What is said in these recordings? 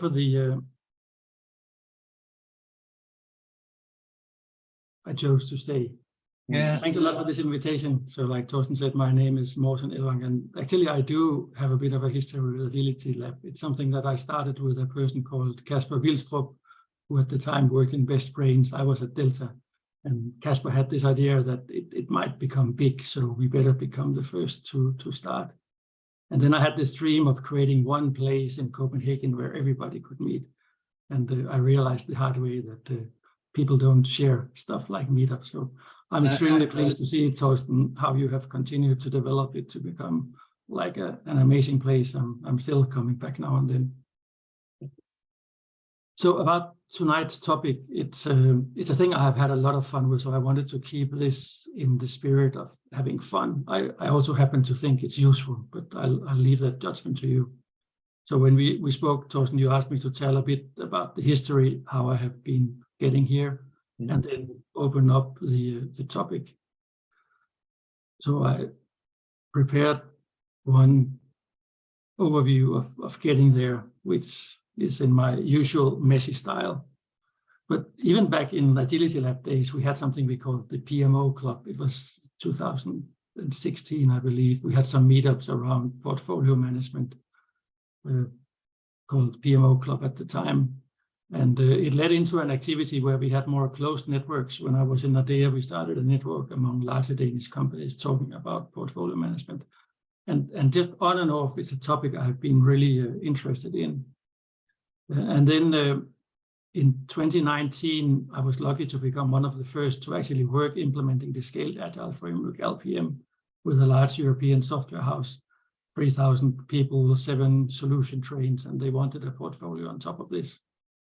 for the I chose to stay. Yeah. Thanks a lot for this invitation. So like Torsten said, my name is Morten Elvang, and actually I do have a bit of a history with AgilityLab. It's something that I started with a person called Kasper Wilstrup, who at the time worked in Best Brains. I was at Delta, and Kasper had this idea that it might become big, so we better become the first to start. And then I had this dream of creating one place in Copenhagen where everybody could meet. And I realized the hard way that people don't share stuff like meetups. So I'm extremely pleased to see, Torsten, how you have continued to develop it to become like an amazing place. I'm still coming back now and then. So about tonight's topic, it's a thing I have had a lot of fun with, so I wanted to keep this in the spirit of having fun. I also happen to think it's useful, but I'll leave that judgment to you. So when we spoke, Torsten, you asked me to tell a bit about the history, how I have been getting here, and then open up the topic. So I prepared one overview of getting there, which is in my usual messy style. But even back in AgilityLab days, we had something we called the PMO Club. It was 2016, I believe. We had some meetups around portfolio management called PMO Club at the time. And it led into an activity where we had more closed networks. When I was in Nordea, we started a network among larger Danish companies talking about portfolio management. And just on and off, it's a topic I've been really interested in. And then in 2019, I was lucky to become one of the first to actually work implementing the Scaled Agile Framework, CLPM, with a large European software house, 3,000 people, 7 solution trains, and they wanted a portfolio on top of this.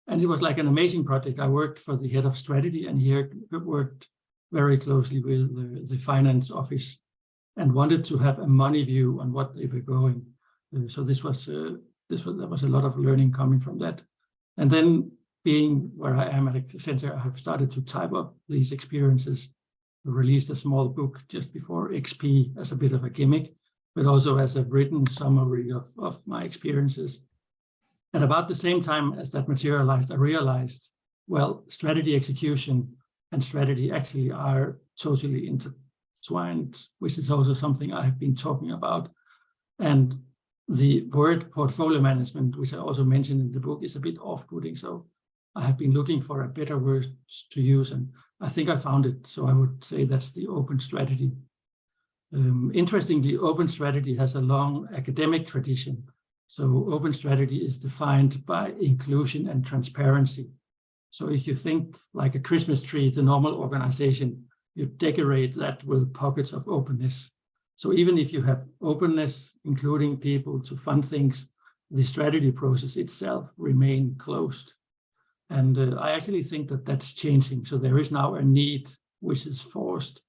And it was like an amazing project. I worked for the head of strategy, and he worked very closely with the finance office and wanted to have a money view on what they were going. So there was a lot of learning coming from that. And then being where I am at Accenture, I have started to type up these experiences. I released a small book just before XP as a bit of a gimmick, but also as a written summary of my experiences. At about the same time as that materialized, I realized, well, strategy execution and strategy actually are totally intertwined, which is also something I have been talking about. And the word portfolio management, which I also mentioned in the book, is a bit off-putting. So I have been looking for a better word to use, and I think I found it. So I would say that's the open strategy. Interestingly, open strategy has a long academic tradition. So open strategy is defined by inclusion and transparency. So if you think like a Christmas tree, the normal organization, you decorate that with pockets of openness. So even if you have openness, including people to fund things, the strategy process itself remains closed. And I actually think that that's changing. So there is now a need, which is forced,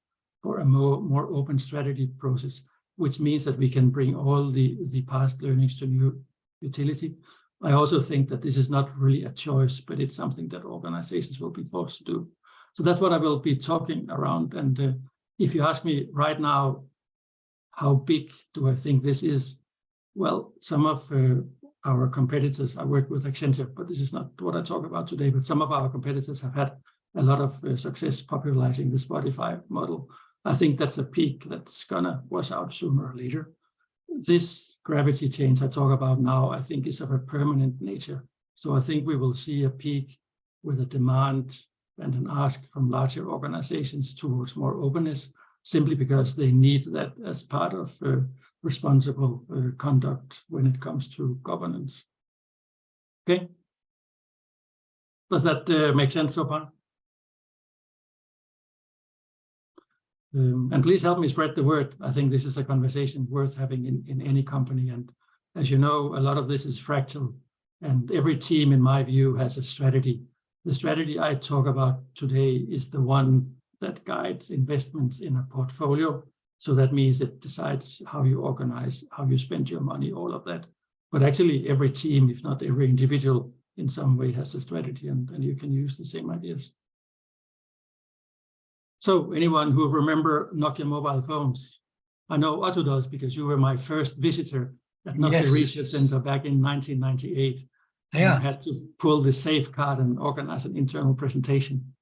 for a more open strategy process, which means that we can bring all the past learnings to new utility. I also think that this is not really a choice, but it's something that organizations will be forced to do. So that's what I will be talking around. And if you ask me right now, how big do I think this is? Well, some of our competitors, I work with Accenture, but this is not what I talk about today, but some of our competitors have had a lot of success popularizing the Spotify model. I think that's a peak that's gonna wash out sooner or later. This gravity change I talk about now, I think is of a permanent nature. So I think we will see a peak with a demand and an ask from larger organizations towards more openness, simply because they need that as part of responsible conduct when it comes to governance. Okay. Does that make sense so far? And please help me spread the word. I think this is a conversation worth having in any company. And as you know, a lot of this is fractal. And every team, in my view, has a strategy. The strategy I talk about today is the one that guides investments in a portfolio. So that means it decides how you organize, how you spend your money, all of that. But actually, every team, if not every individual, in some way has a strategy, and you can use the same ideas. So anyone who remember Nokia mobile phones? I know Otto does, because you were my first visitor at Nokia Research Center back in 1998. Yeah. I had to pull the safe card and organize an internal presentation.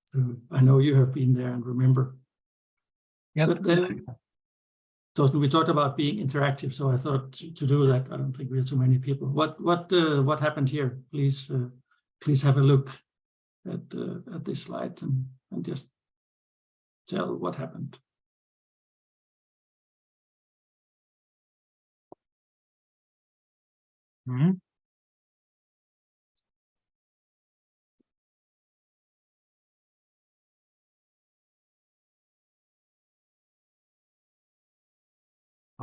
So I know you have been there and remember. Yep. But then, Torsten, we talked about being interactive, so I thought to do that. I don't think we are too many people. What happened here? Please have a look at this slide and just tell what happened. Mm-hmm.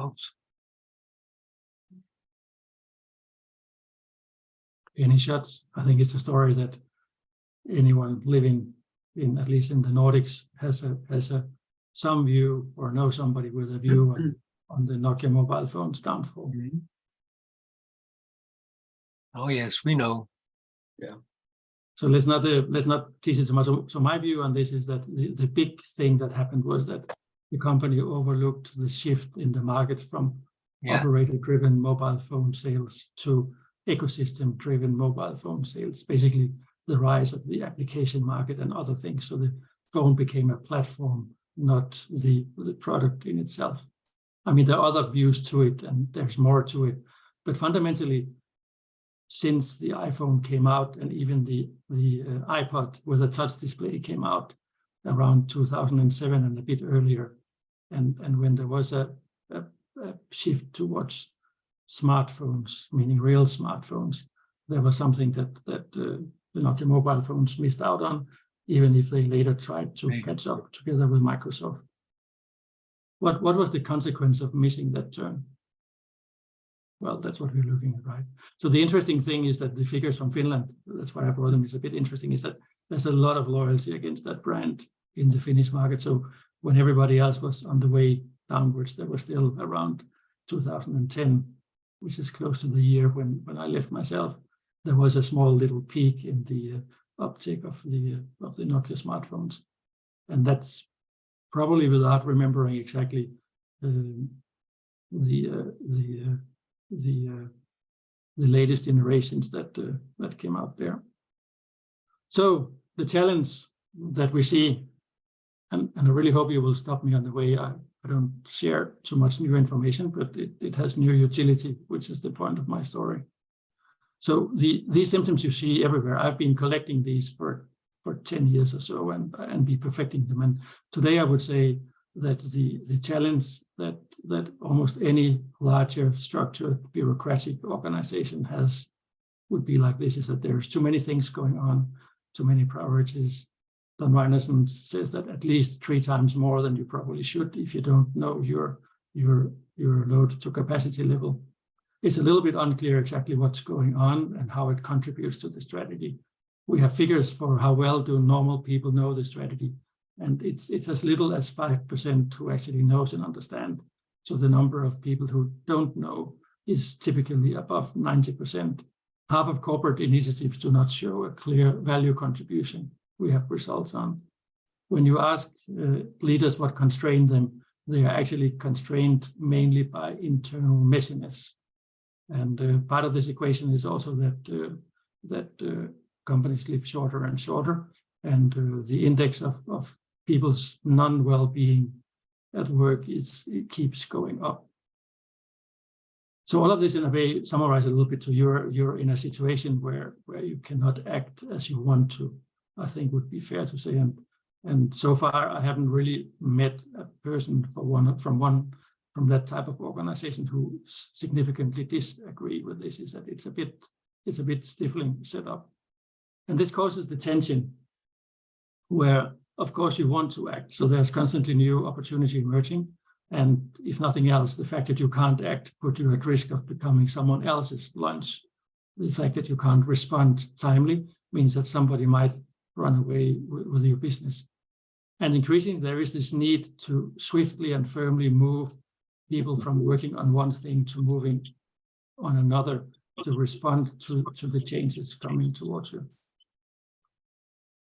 Oops. Any shots? I think it's a story that anyone living in, at least in the Nordics, has some view or know somebody with a view on the Nokia mobile phone's downfall. Mm-hmm. Oh yes, we know. Yeah. So let's not tease it too much. So my view on this is that the big thing that happened was that the company overlooked the shift in the market from operator-driven mobile phone sales to ecosystem-driven mobile phone sales, basically the rise of the application market and other things. So the phone became a platform, not the product in itself. I mean, there are other views to it, and there's more to it. But fundamentally, since the iPhone came out and even the iPod with a touch display came out around 2007 and a bit earlier, and when there was a shift towards smartphones, meaning real smartphones, there was something that the Nokia mobile phones missed out on, even if they later tried to catch up together with Microsoft. What was the consequence of missing that turn? Well, that's what we're looking at, right? So the interesting thing is that the figures from Finland, that's why I brought them, is a bit interesting, is that there's a lot of loyalty against that brand in the Finnish market. So when everybody else was on the way downwards, there was still around 2010, which is close to the year when I left myself, there was a small little peak in the uptick of the Nokia smartphones. And that's probably without remembering exactly the latest generations that came out there. So the challenge that we see, and I really hope you will stop me on the way. I don't share too much new information, but it has new utility, which is the point of my story. So these symptoms you see everywhere. I've been collecting these for 10 years or so and be perfecting them. And today I would say that the challenge that almost any larger structured bureaucratic organization has would be like this, is that there's too many things going on, too many priorities. Don Reinerson says that at least 3 times more than you probably should if you don't know your load to capacity level. It's a little bit unclear exactly what's going on and how it contributes to the strategy. We have figures for how well do normal people know the strategy, and it's as little as 5% who actually knows and understand. So the number of people who don't know is typically above 90%. Half of corporate initiatives do not show a clear value contribution we have results on. When you ask leaders what constrained them, they are actually constrained mainly by internal messiness. And part of this equation is also that companies live shorter and shorter, and the index of people's non-well-being at work it keeps going up. So all of this, in a way, summarize a little bit to you're in a situation where you cannot act as you want to, I think would be fair to say. And so far, I haven't really met a person from that type of organization who significantly disagree with this. Is that it's a bit stifling setup, and this causes the tension where, of course, you want to act. So there's constantly new opportunity emerging, and if nothing else, the fact that you can't act put you at risk of becoming someone else's lunch. The fact that you can't respond timely means that somebody might run away with your business. And increasingly, there is this need to swiftly and firmly move people from working on one thing to moving on another to respond to the changes coming towards you.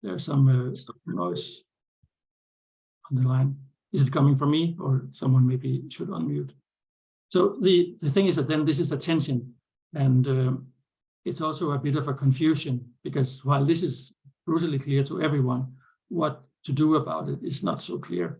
There's some noise on the line. Is it coming from me, or someone maybe should unmute? So the thing is that then this is a tension, and it's also a bit of a confusion, because while this is brutally clear to everyone, what to do about it is not so clear.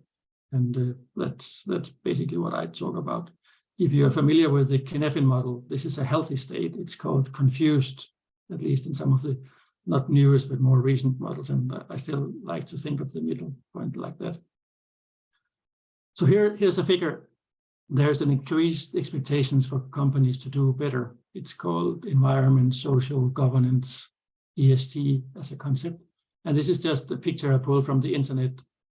And that's basically what I talk about. If you're familiar with the Kinefin model, this is a healthy state. It's called confused, at least in some of the not newest, but more recent models. And I still like to think of the middle point like that. So here's a figure. There's an increased expectations for companies to do better. It's called environment, social governance, ESG as a concept. And this is just a picture I pulled from the internet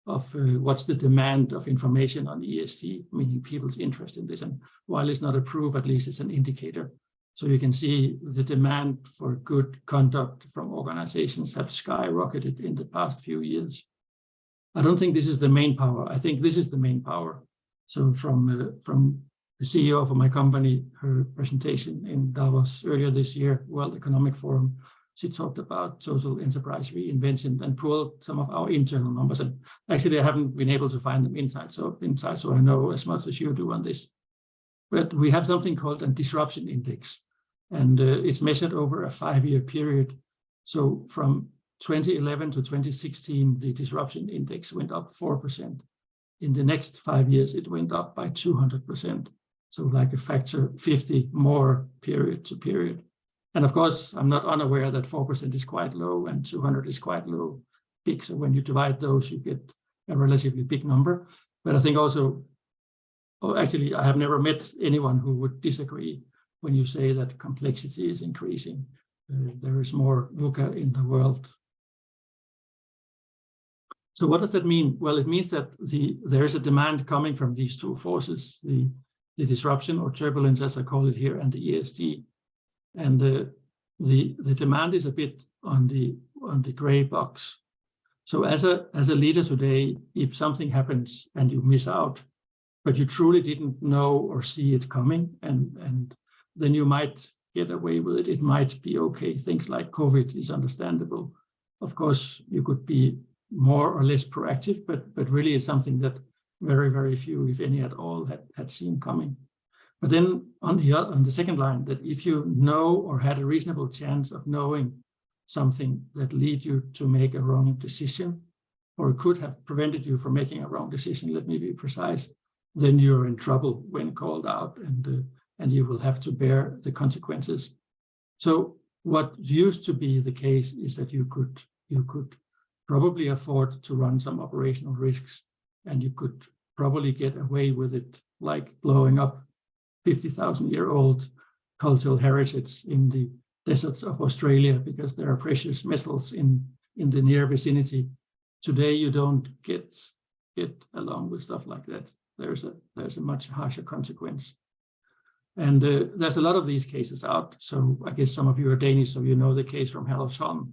of what's the demand of information on ESG, meaning people's interest in this. And while it's not a proof, at least it's an indicator. So you can see the demand for good conduct from organizations have skyrocketed in the past few years. I don't think this is the main power. I think this is the main power. So from the CEO of my company, her presentation in Davos earlier this year, World Economic Forum, she talked about total enterprise reinvention and pulled some of our internal numbers. And actually, I haven't been able to find them inside, so I know as much as you do on this. But we have something called a disruption index, and it's measured over a 5-year period. So from 2011 to 2016, the disruption index went up 4%. In the next 5 years, it went up by 200%. So like a factor 50 more period to period. And of course, I'm not unaware that 4% is quite low and 200 is quite low, big. So when you divide those, you get a relatively big number. But I think also, actually, I have never met anyone who would disagree when you say that complexity is increasing. There is more VUCA in the world. So what does that mean? Well, it means that there is a demand coming from these two forces, the disruption or turbulence, as I call it here, and the ESG. And the demand is a bit on the gray box. So as a leader today, if something happens and you miss out, but you truly didn't know or see it coming, and then you might get away with it. It might be okay. Things like COVID is understandable. Of course, you could be more or less proactive, but really it's something that very, very few, if any at all, had seen coming. But then on the second line, that if you know or had a reasonable chance of knowing something that lead you to make a wrong decision, or could have prevented you from making a wrong decision, let me be precise, then you're in trouble when called out, and you will have to bear the consequences. So what used to be the case is that you could probably afford to run some operational risks, and you could probably get away with it, like blowing up 50,000-year-old cultural heritage in the deserts of Australia because there are precious metals in the near vicinity. Today, you don't get along with stuff like that. There's a much harsher consequence. And there's a lot of these cases out. So I guess some of you are Danish, so you know the case from Herlufsholm.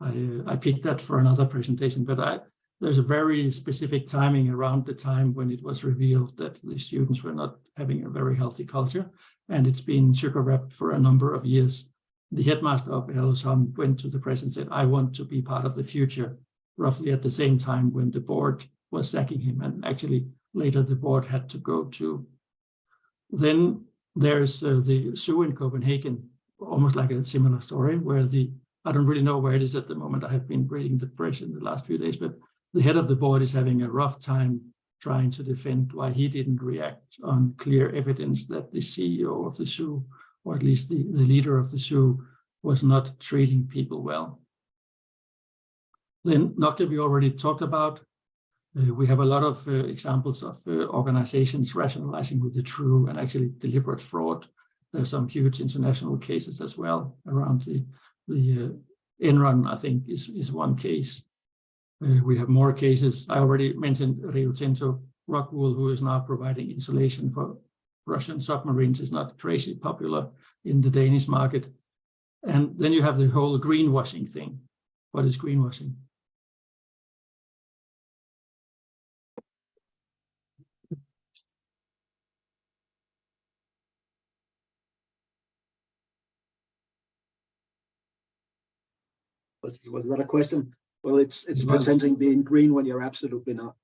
I picked that for another presentation, but there's a very specific timing around the time when it was revealed that the students were not having a very healthy culture, and it's been sugar wrapped for a number of years. The headmaster of Herlufsholm went to the press and said, "I want to be part of the future," roughly at the same time when the board was sacking him, and actually later the board had to go too. Then there's the zoo in Copenhagen, almost like a similar story, where I don't really know where it is at the moment. I have been reading the press in the last few days, but the head of the board is having a rough time trying to defend why he didn't react on clear evidence that the CEO of the zoo, or at least the leader of the zoo, was not treating people well. Then Nokta we already talked about. We have a lot of examples of organizations rationalizing with the true and actually deliberate fraud. There's some huge international cases as well around the Enron, I think, is one case. We have more cases. I already mentioned Rio Tinto. Rockwool, who is now providing insulation for Russian submarines, is not crazy popular in the Danish market. And then you have the whole greenwashing thing. What is greenwashing? Was that a question? Well, it's pretending being green when you're absolutely not.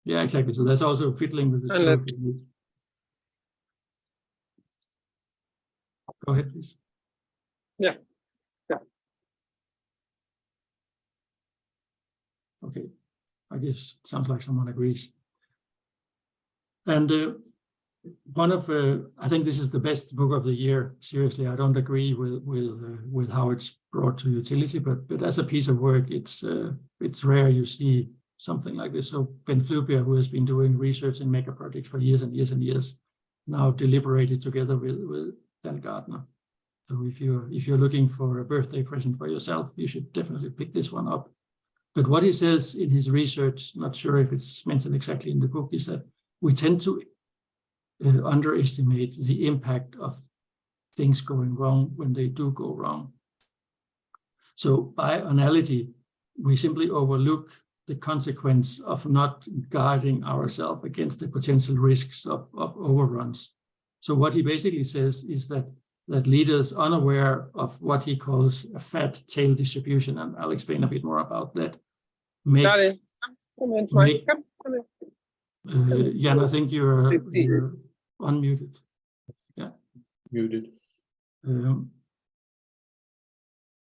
Yeah, exactly. So that's also fiddling with the truth. Go ahead, please. Yeah, I guess sounds like someone agrees. And one of I think this is the best book of the year. Seriously, I don't agree with how it's brought to utility, but as a piece of work, it's rare you see something like this. So Ben Flubia, who has been doing research in mega projects for years and years and years, now deliberated together with Dan Gardner. So if you're looking for a birthday present for yourself, you should definitely pick this one up. But what he says in his research, not sure if it's mentioned exactly in the book, is that we tend to underestimate the impact of things going wrong when they do go wrong. So by analogy, we simply overlook the consequence of not guarding ourselves against the potential risks of overruns. So what he basically says is that leaders unaware of what he calls a fat tail distribution, and I'll explain a bit more about that. Jan, I think you're unmuted. Yeah. Muted.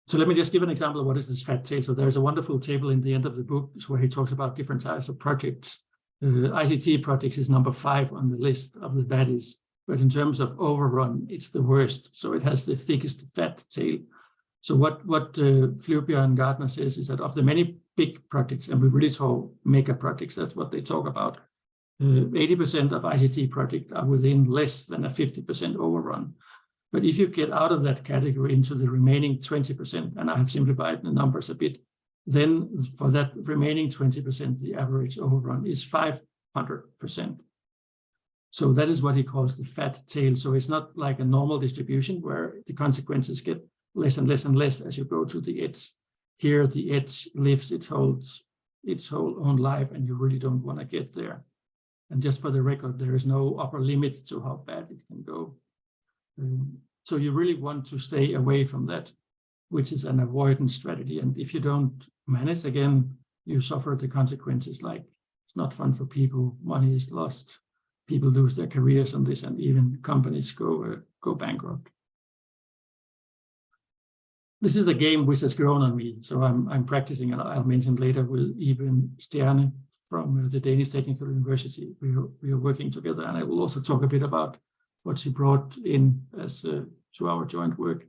So let me just give an example of what is this fat tail. So there's a wonderful table in the end of the book where he talks about different types of projects. ICT projects is number 5 on the list of the baddies, but in terms of overrun, it's the worst. So it has the thickest fat tail. So what Flubia and Gardner says is that of the many big projects, and we really talk mega projects, that's what they talk about, 80% of ICT projects are within less than a 50% overrun. But if you get out of that category into the remaining 20%, and I have simplified the numbers a bit, then for that remaining 20%, the average overrun is 500%. So that is what he calls the fat tail. So it's not like a normal distribution where the consequences get less and less and less as you go to the edge. Here, the edge lives its whole own life, and you really don't want to get there. And just for the record, there is no upper limit to how bad it can go. So you really want to stay away from that, which is an avoidance strategy. And if you don't manage, again, you suffer the consequences, like it's not fun for people, money is lost, people lose their careers on this, and even companies go bankrupt. This is a game which has grown on me, so I'm practicing, and I'll mention later with Iben Stjerne from the Danish Technical University. We are working together, and I will also talk a bit about what she brought in as to our joint work.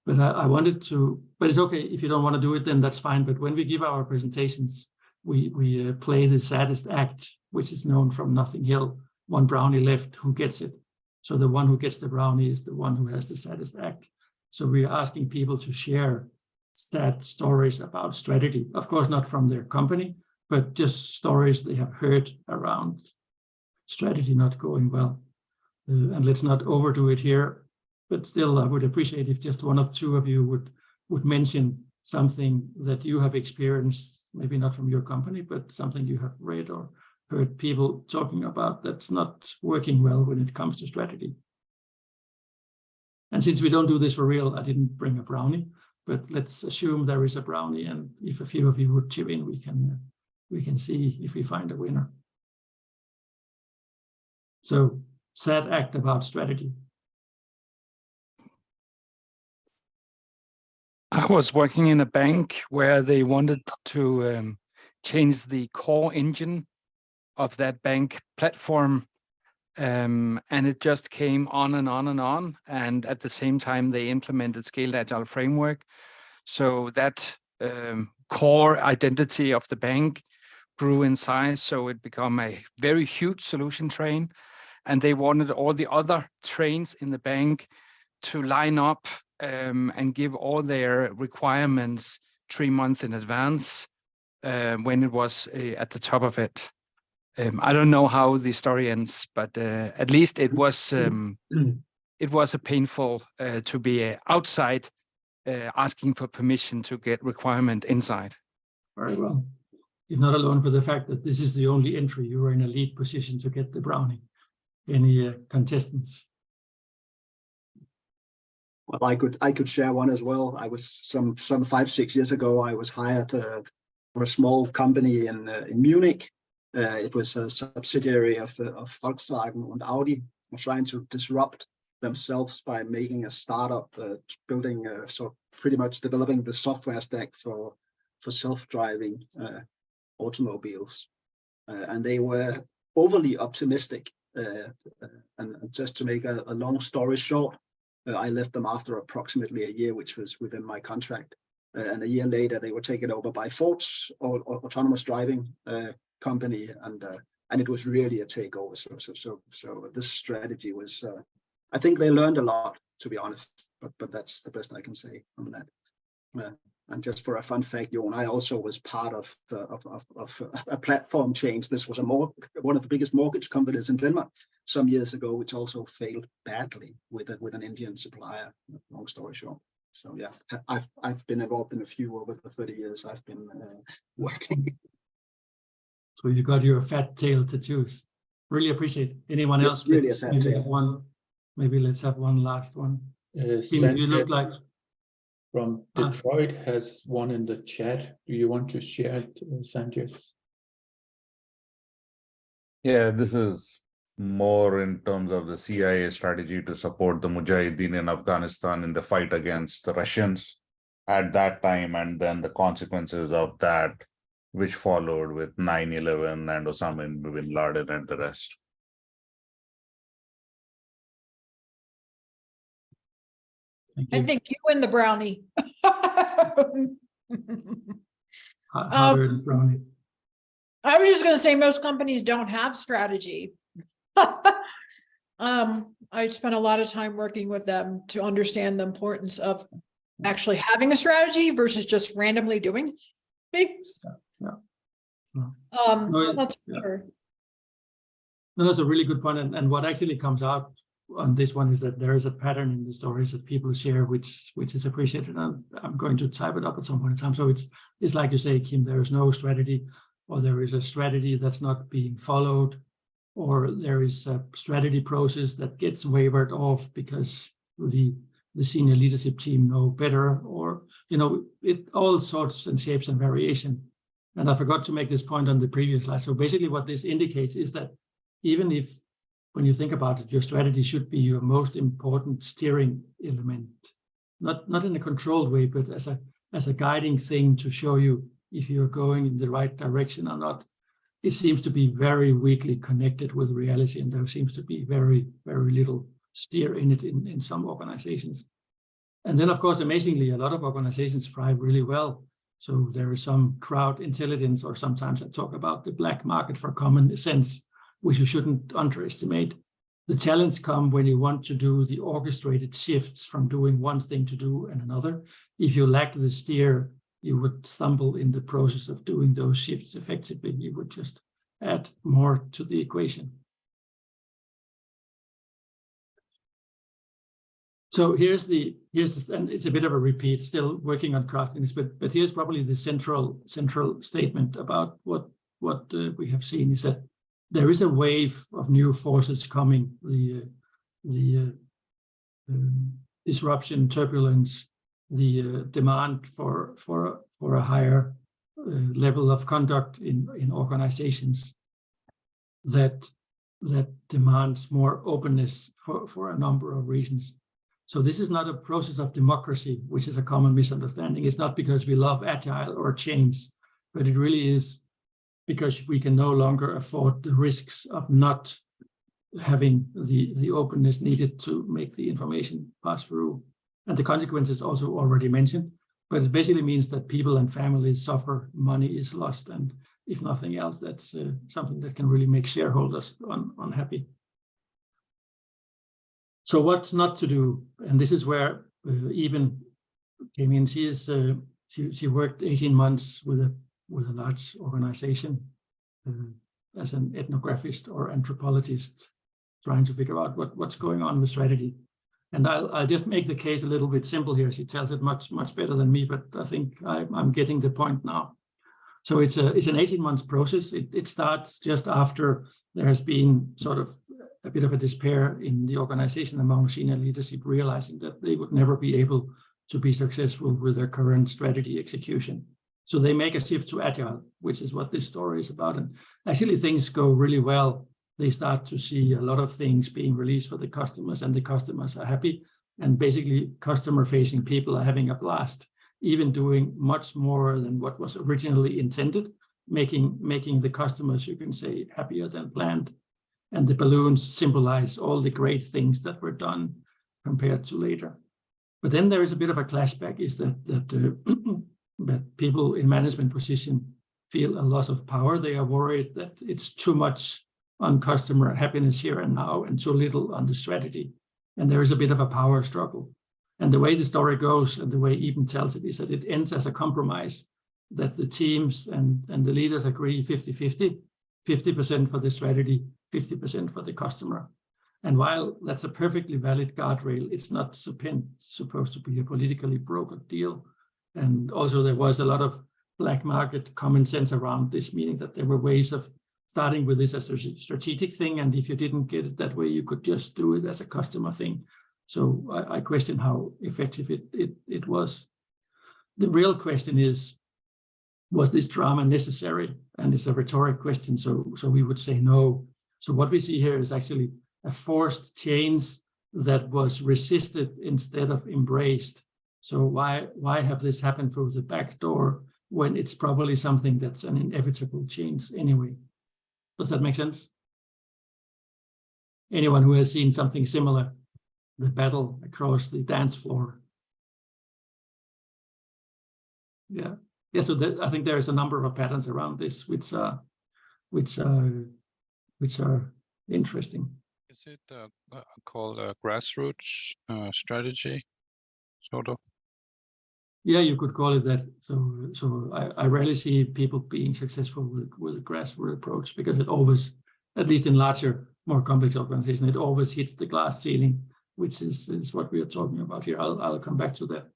But I wanted to, but it's okay if you don't want to do it, then that's fine. But when we give our presentations, we play the saddest act, which is known from Notting Hill. One brownie left, who gets it? So the one who gets the brownie is the one who has the saddest act. So we are asking people to share sad stories about strategy. Of course, not from their company, but just stories they have heard around strategy not going well. And let's not overdo it here, but still I would appreciate if just one or two of you would mention something that you have experienced, maybe not from your company, but something you have read or heard people talking about that's not working well when it comes to strategy. And since we don't do this for real, I didn't bring a brownie, but let's assume there is a brownie, and if a few of you would chip in, we can see if we find a winner. So, sad act about strategy. I was working in a bank where they wanted to change the core engine of that bank platform, and it just came on and on and on. And at the same time, they implemented scaled agile framework. So that core identity of the bank grew in size, so it became a very huge solution train. And they wanted all the other trains in the bank to line up and give all their requirements 3 months in advance when it was at the top of it. I don't know how the story ends, but at least it was a painful to be outside asking for permission to get requirement inside. Very well. You're not alone for the fact that this is the only entry. You were in a lead position to get the brownie. Any contestants? Well, I could share one as well. I was some 5-6 years ago. I was hired for a small company in Munich. It was a subsidiary of Volkswagen and Audi, trying to disrupt themselves by making a startup, building, so pretty much developing the software stack for self-driving automobiles, and they were overly optimistic. And just to make a long story short, I left them after approximately a year, which was within my contract. And a year later, they were taken over by Ford's autonomous driving company, and it was really a takeover. So this strategy was, I think they learned a lot, to be honest. But that's the best I can say on that. And just for a fun fact, Jon, I also was part of a platform change. This was one of the biggest mortgage companies in Denmark some years ago, which also failed badly with an Indian supplier. Long story short. So yeah, I've been involved in a few over the 30 years I've been working. So you got your fat tail tattoos. Really appreciate it. Anyone Yes, else? really a fat tail. Maybe let's have one last one. Kim, you look like from Detroit has one in the chat. Do you want to share it, Sanchez? Yeah, this is more in terms of the CIA strategy to support the Mujahideen in Afghanistan in the fight against the Russians at that time, and then the consequences of that, which followed with 9/11 and Osama bin Laden and the rest. I think you win the brownie. Harder than brownie. I was just going to say most companies don't have strategy. I spent a lot of time working with them to understand the importance of actually having a strategy versus just randomly doing things. That's for sure. No, that's a really good point. And what actually comes out on this one is that there is a pattern in the stories that people share, which is appreciated. And I'm going to type it up at some point in time. So it's like you say, Kim, there is no strategy, or there is a strategy that's not being followed, or there is a strategy process that gets wavered off because the senior leadership team know better, or, it all sorts and shapes and variation. And I forgot to make this point on the previous slide. So basically what this indicates is that even if, when you think about it, your strategy should be your most important steering element, not in a controlled way, but as a guiding thing to show you if you're going in the right direction or not. It seems to be very weakly connected with reality, and there seems to be very, very little steer in it in some organizations. And then, of course, amazingly, a lot of organizations thrive really well. So there is some crowd intelligence, or sometimes I talk about the black market for common sense, which you shouldn't underestimate. The challenge comes when you want to do the orchestrated shifts from doing one thing to do another. If you lack the steer, you would stumble in the process of doing those shifts effectively. You would just add more to the equation. So here's and it's a bit of a repeat, still working on crafting this, but here's probably the central statement about what we have seen is that there is a wave of new forces coming. The disruption, turbulence, the demand for a higher level of conduct in organizations that demands more openness for a number of reasons. So this is not a process of democracy, which is a common misunderstanding. It's not because we love agile or change, but it really is because we can no longer afford the risks of not having the openness needed to make the information pass through. And the consequences also already mentioned, but it basically means that people and families suffer, money is lost, and if nothing else, that's something that can really make shareholders unhappy. So what's not to do? And this is where Eben came in. She worked 18 months with a large organization as an ethnographist or anthropologist, trying to figure out what's going on with strategy. And I'll just make the case a little bit simple here. She tells it much better than me, but I think I'm getting the point now. So it's an 18-month process. It starts just after there has been sort of a bit of a despair in the organization among senior leadership, realizing that they would never be able to be successful with their current strategy execution. So they make a shift to agile, which is what this story is about. And actually things go really well. They start to see a lot of things being released for the customers, and the customers are happy. And basically customer-facing people are having a blast, even doing much more than what was originally intended. making the customers, you can say, happier than planned. And the balloons symbolize all the great things that were done compared to later. But then there is a bit of a clashback, is that people in management position feel a loss of power. They are worried that it's too much on customer happiness here and now and too little on the strategy. And there is a bit of a power struggle. And the way the story goes and the way Eben tells it is that it ends as a compromise, that the teams and the leaders agree 50-50, 50% for the strategy, 50% for the customer. And while that's a perfectly valid guardrail, it's not supposed to be a politically brokered deal. And also there was a lot of black market common sense around this, meaning that there were ways of starting with this as a strategic thing. And if you didn't get it that way, you could just do it as a customer thing. So I question how effective it was. The real question is, was this drama necessary? And it's a rhetoric question, so we would say no. So what we see here is actually a forced change that was resisted instead of embraced. So why have this happened through the back door when it's probably something that's an inevitable change anyway? Does that make sense? Anyone who has seen something similar, the battle across the dance floor? Yeah. Yeah, so I think there is a number of patterns around this, which are interesting. Is it called a grassroots strategy, sort of? Yeah, you could call it that. So I rarely see people being successful with a grassroots approach, because it always, at least in larger, more complex organizations, it always hits the glass ceiling, which is what we are talking about here. I'll come back to that.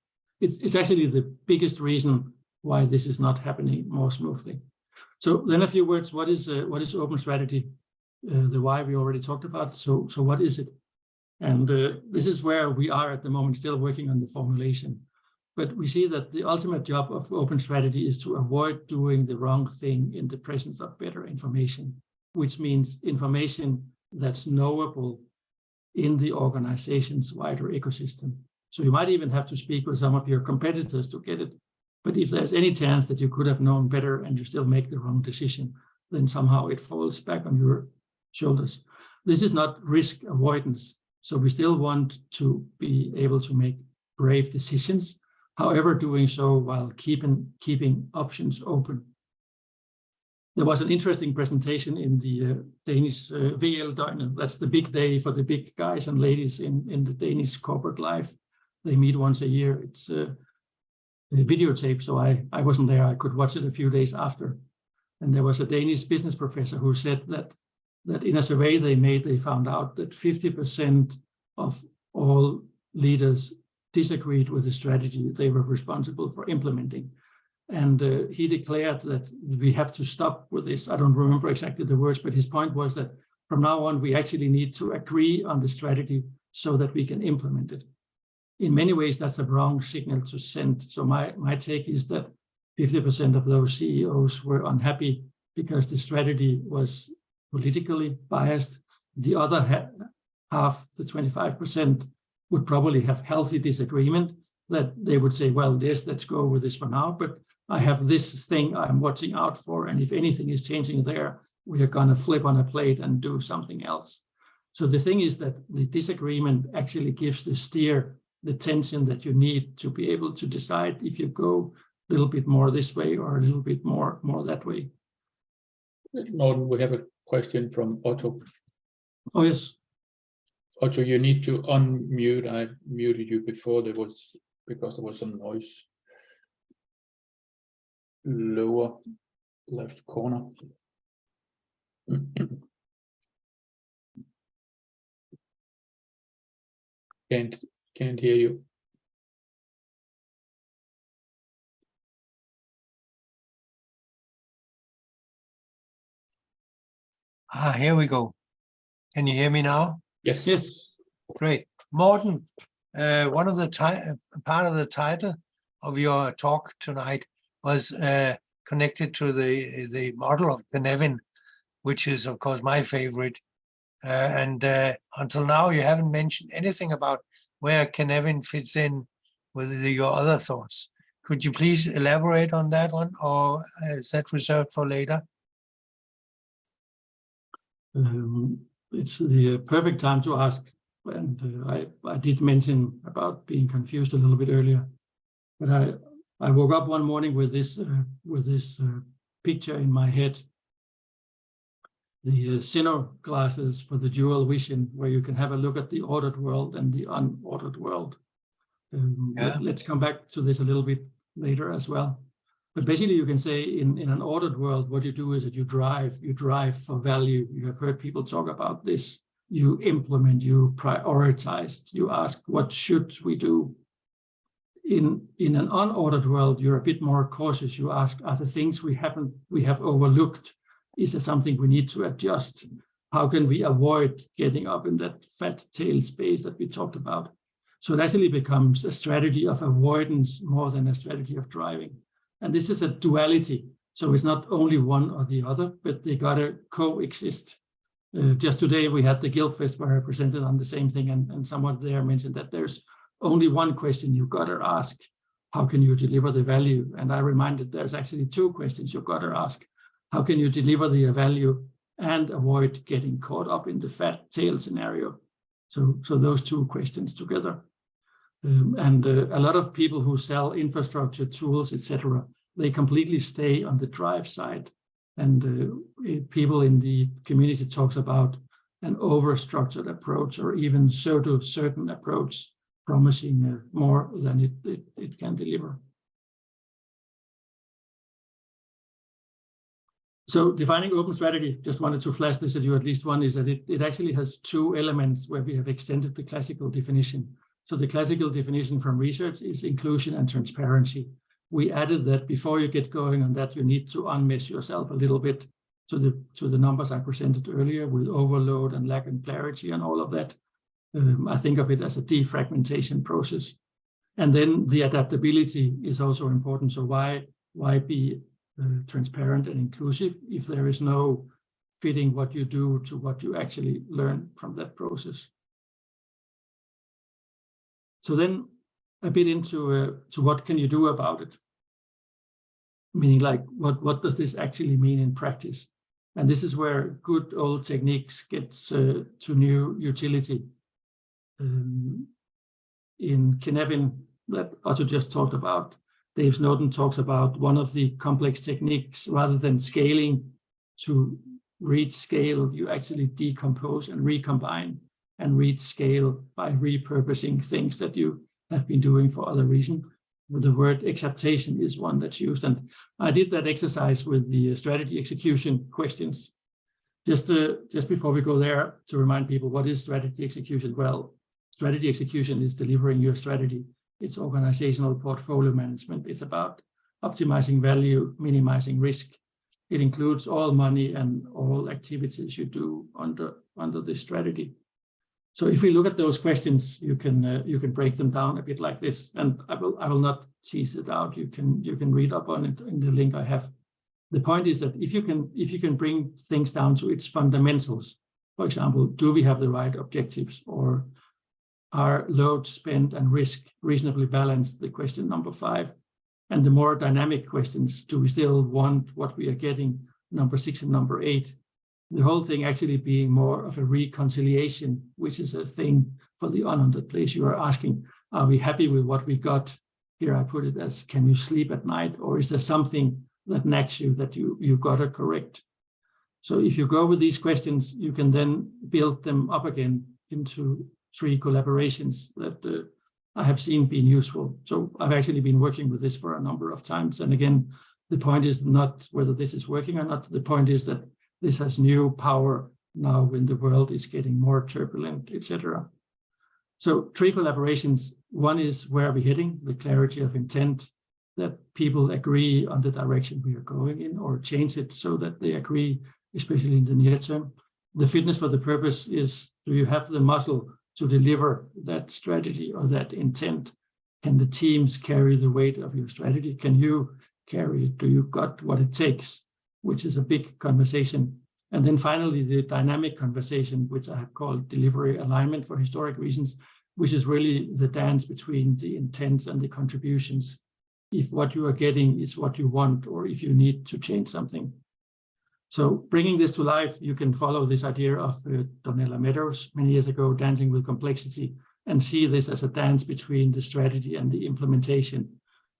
It's actually the biggest reason why this is not happening more smoothly. So then a few words, what is open strategy? The why we already talked about. So what is it? And this is where we are at the moment, still working on the formulation. But we see that the ultimate job of open strategy is to avoid doing the wrong thing in the presence of better information, which means information that's knowable in the organization's wider ecosystem. So you might even have to speak with some of your competitors to get it. But if there's any chance that you could have known better and you still make the wrong decision, then somehow it falls back on your shoulders. This is not risk avoidance. So we still want to be able to make brave decisions, however, doing so while keeping options open. There was an interesting presentation in the Danish VL-døgnet. That's the big day for the big guys and ladies in the Danish corporate life. They meet once a year. It's a videotape, so I wasn't there. I could watch it a few days after. And there was a Danish business professor who said that in a survey they made, they found out that 50% of all leaders disagreed with the strategy they were responsible for implementing. And he declared that we have to stop with this. I don't remember exactly the words, but his point was that from now on, we actually need to agree on the strategy so that we can implement it. In many ways, that's a wrong signal to send. So my take is that 50% of those CEOs were unhappy because the strategy was politically biased. The other half, the 25%, would probably have healthy disagreement, that they would say, well, yes, let's go with this for now, but I have this thing I'm watching out for, and if anything is changing there, we are going to flip on a plate and do something else. So the thing is that the disagreement actually gives the steer the tension that you need to be able to decide if you go a little bit more this way or a little bit more that way. Morten, we have a question from Otto. Oh, yes. Otto, you need to unmute. I muted you before because there was some noise. Lower left corner. Can't hear you. Here we go. Can you hear me now? Yes. Yes. Great. Morten, one of the part of the title of your talk tonight was connected to the model of Cynefin, which is, of course, my favorite. And until now, you haven't mentioned anything about where Cynefin fits in with your other thoughts. Could you please elaborate on that one, or is that reserved for later? It's the perfect time to ask. And I did mention about being confused a little bit earlier, but I woke up one morning with this picture in my head, the Sino glasses for the dual vision, where you can have a look at the ordered world and the unordered world. Let's come back to this a little bit later as well. But basically, you can say in an ordered world, what you do is that you drive for value. You have heard people talk about this. You implement, you prioritize, you ask, what should we do? In an unordered world, you're a bit more cautious. You ask, are the things we have overlooked? Is there something we need to adjust? How can we avoid getting up in that fat tail space that we talked about? So it actually becomes a strategy of avoidance more than a strategy of driving. And this is a duality. So it's not only one or the other, but they gotta coexist. Just today, we had the Guild Fest where I presented on the same thing, and someone there mentioned that there's only one question you gotta ask: how can you deliver the value? And I reminded there's actually two questions you gotta ask: how can you deliver the value and avoid getting caught up in the fat tail scenario? So those two questions together. A lot of people who sell infrastructure, tools, etc., they completely stay on the drive side. And people in the community talks about an over-structured approach, or even pseudo-certain approach, promising more than it can deliver. So defining open strategy, just wanted to flash this at you, at least one, is that it actually has two elements where we have extended the classical definition. So the classical definition from research is inclusion and transparency. We added that before you get going on that, you need to unmess yourself a little bit to the numbers I presented earlier with overload and lack of clarity and all of that. I think of it as a defragmentation process. And then the adaptability is also important. So why be transparent and inclusive if there is no fitting what you do to what you actually learn from that process? So then a bit into to what can you do about it? Meaning, like, what does this actually mean in practice? And this is where good old techniques gets to new utility. In Kinevin, that Otto just talked about, Dave Snowden talks about one of the complex techniques, rather than scaling to reach scale, you actually decompose and recombine and reach scale by repurposing things that you have been doing for other reasons. The word acceptation is one that's used. And I did that exercise with the strategy execution questions. Just before we go there, to remind people, what is strategy execution? Well, strategy execution is delivering your strategy. It's organizational portfolio management. It's about optimizing value, minimizing risk. It includes all money and all activities you do under this strategy. So if we look at those questions, you can break them down a bit like this, and I will not tease it out. You can read up on it in the link I have. The point is that if you can bring things down to its fundamentals, for example, do we have the right objectives, or are load, spend, and risk reasonably balanced? The question number 5, and the more dynamic questions: do we still want what we are getting? Number 6 and number 8. The whole thing actually being more of a reconciliation, which is a thing for the unwanted place. You are asking, are we happy with what we got? Here I put it as, can you sleep at night? Or is there something that nags you that you got to correct? So if you go with these questions, you can then build them up again into 3 collaborations that I have seen being useful. So I've actually been working with this for a number of times. And again, the point is not whether this is working or not. The point is that this has new power now when the world is getting more turbulent, etc. So 3 collaborations. One is, where are we heading? The clarity of intent, that people agree on the direction we are going in, or change it so that they agree, especially in the near term. The fitness for the purpose is, do you have the muscle to deliver that strategy or that intent? Can the teams carry the weight of your strategy? Can you carry it? Do you got what it takes? Which is a big conversation. And then finally, the dynamic conversation, which I have called delivery alignment for historic reasons, which is really the dance between the intents and the contributions. if what you are getting is what you want or if you need to change something. So bringing this to life, you can follow this idea of Donella Meadows many years ago, Dancing with Complexity, and see this as a dance between the strategy and the implementation,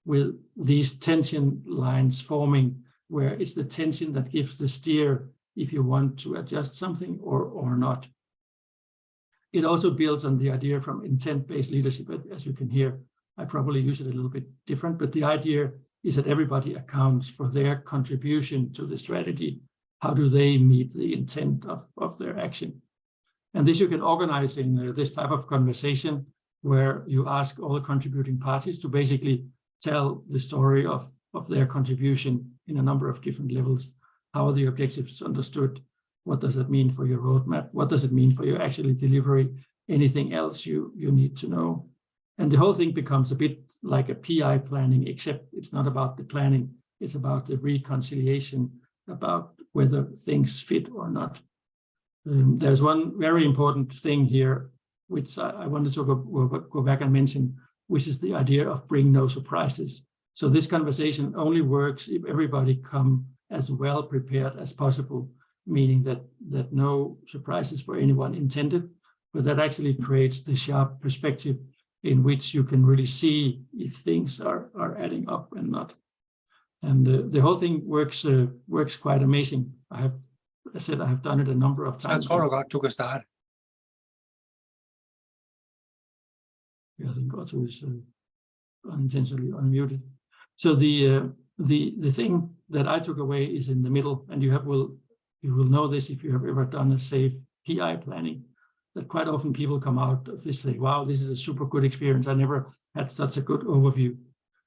with these tension lines forming, where it's the tension that gives the steer if you want to adjust something or not. It also builds on the idea from intent-based leadership. As you can hear, I probably use it a little bit different, but the idea is that everybody accounts for their contribution to the strategy. How do they meet the intent of their action? And this you can organize in this type of conversation, where you ask all the contributing parties to basically tell the story of their contribution in a number of different levels. How are the objectives understood? What does that mean for your roadmap? What does it mean for your actual delivery? Anything else you need to know? And the whole thing becomes a bit like a PI planning, except it's not about the planning. It's about the reconciliation, about whether things fit or not. There's one very important thing here, which I wanted to go back and mention, which is the idea of bring no surprises. So this conversation only works if everybody come as well prepared as possible, meaning that no surprises for anyone intended, but that actually creates the sharp perspective in which you can really see if things are adding up and not. And the whole thing works quite amazing. I have done it a number of times. Jeg tror du godt, du kan starte. I think Otto is unintentionally unmuted. So the thing that I took away is in the middle, and you will know this if you have ever done a safe PI planning, that quite often people come out of this say, wow, this is a super good experience. I never had such a good overview.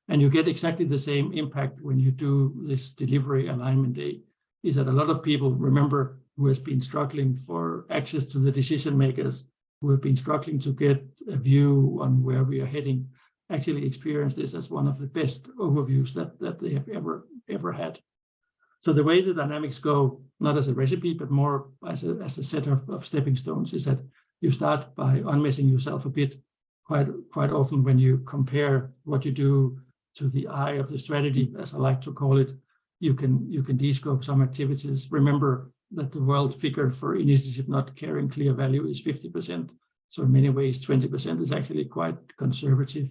And you get exactly the same impact when you do this delivery alignment day, is that a lot of people remember who has been struggling for access to the decision makers, who have been struggling to get a view on where we are heading, actually experience this as one of the best overviews that they have ever had. So the way the dynamics go, not as a recipe, but more as a set of stepping stones, is that you start by unmessing yourself a bit. Quite often when you compare what you do to the eye of the strategy, as I like to call it, you can de-scope some activities. Remember that the world figure for initiative not carrying clear value is 50%. So in many ways, 20% is actually quite conservative.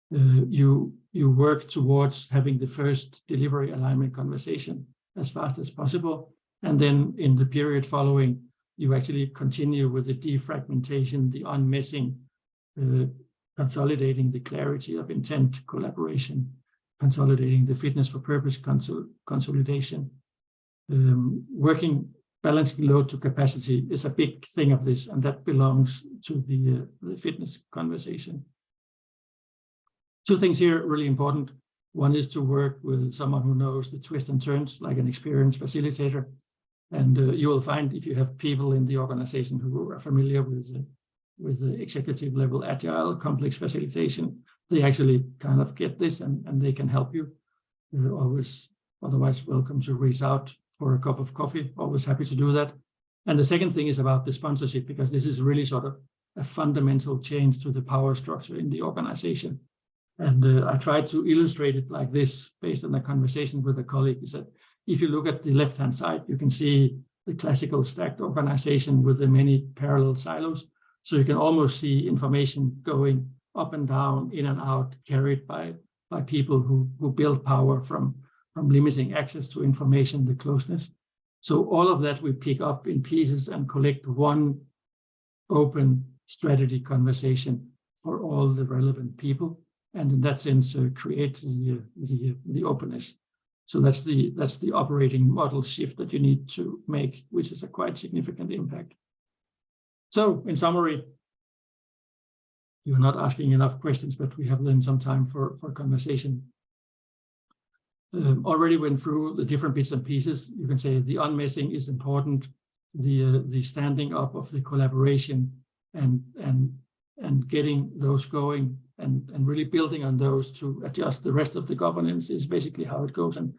You work towards having the first delivery alignment conversation as fast as possible. And then in the period following, you actually continue with the defragmentation, the unmessing, consolidating the clarity of intent, collaboration, consolidating the fitness for purpose consolidation. Working, balancing load to capacity is a big thing of this, and that belongs to the fitness conversation. Two things here really important. One is to work with someone who knows the twists and turns, like an experienced facilitator. And you will find, if you have people in the organization who are familiar with the executive level agile complex facilitation, they actually kind of get this and they can help you. You're always otherwise welcome to reach out for a cup of coffee, always happy to do that. And the second thing is about the sponsorship, because this is really sort of a fundamental change to the power structure in the organization. And I tried to illustrate it like this based on a conversation with a colleague, is that if you look at the left-hand side, you can see the classical stacked organization with the many parallel silos. So you can almost see information going up and down, in and out, carried by people who build power from limiting access to information, the closeness. So all of that we pick up in pieces and collect one open strategy conversation for all the relevant people. And in that sense, create the openness. So that's the operating model shift that you need to make, which is a quite significant impact. So in summary, you're not asking enough questions, but we have then some time for conversation. Already went through the different bits and pieces. You can say the unmessing is important, the standing up of the collaboration and getting those going and really building on those to adjust the rest of the governance is basically how it goes. And